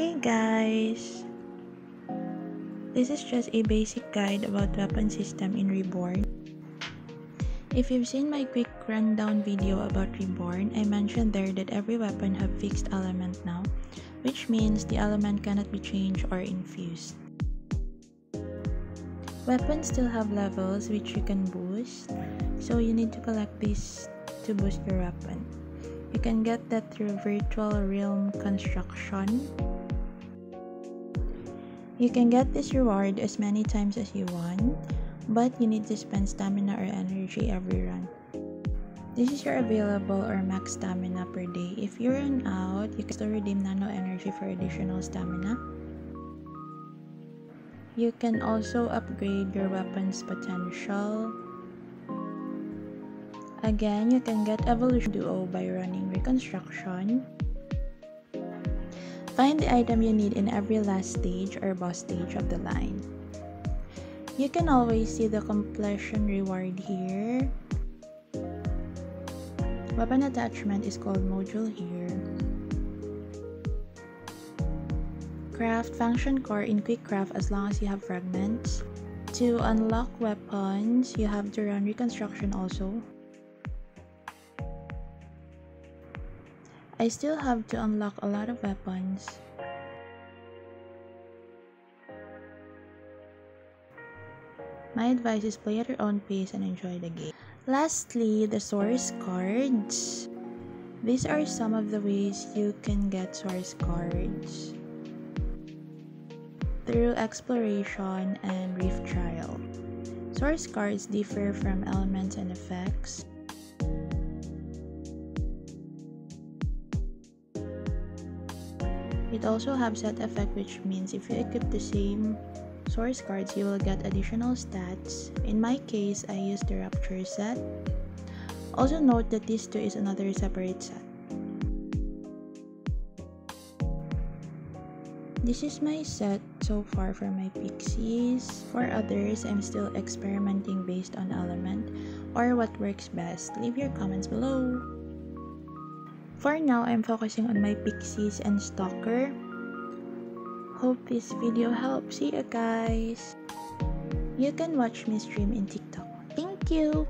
Hey guys! This is just a basic guide about weapon system in Reborn. If you've seen my quick rundown video about Reborn, I mentioned there that every weapon have fixed element now, which means the element cannot be changed or infused. Weapons still have levels which you can boost, so you need to collect these to boost your weapon. You can get that through Virtual Realm Construction. You can get this reward as many times as you want, but you need to spend stamina or energy every run. This is your available or max stamina per day. If you run out, you can still redeem nano energy for additional stamina. You can also upgrade your weapon's potential. Again, you can get Evolution Duo by running Reconstruction. Find the item you need in every last stage or boss stage of the line. You can always see the completion reward here. Weapon attachment is called module here. Craft function core in quick craft as long as you have fragments. To unlock weapons, you have to run Reconstruction also. I still have to unlock a lot of weapons. My advice is play at your own pace and enjoy the game. Lastly, the source cards. These are some of the ways you can get source cards. Through exploration and Rift Trial. Source cards differ from elements and effects. It also has set effect, which means if you equip the same source cards, you will get additional stats. In my case, I used the Rapture set. Also note that this too is another separate set. This is my set so far for my pixies. For others, I'm still experimenting based on element or what works best. Leave your comments below. For now, I'm focusing on my pixies and stalker. Hope this video helps. See you guys. You can watch me stream in TikTok. Thank you.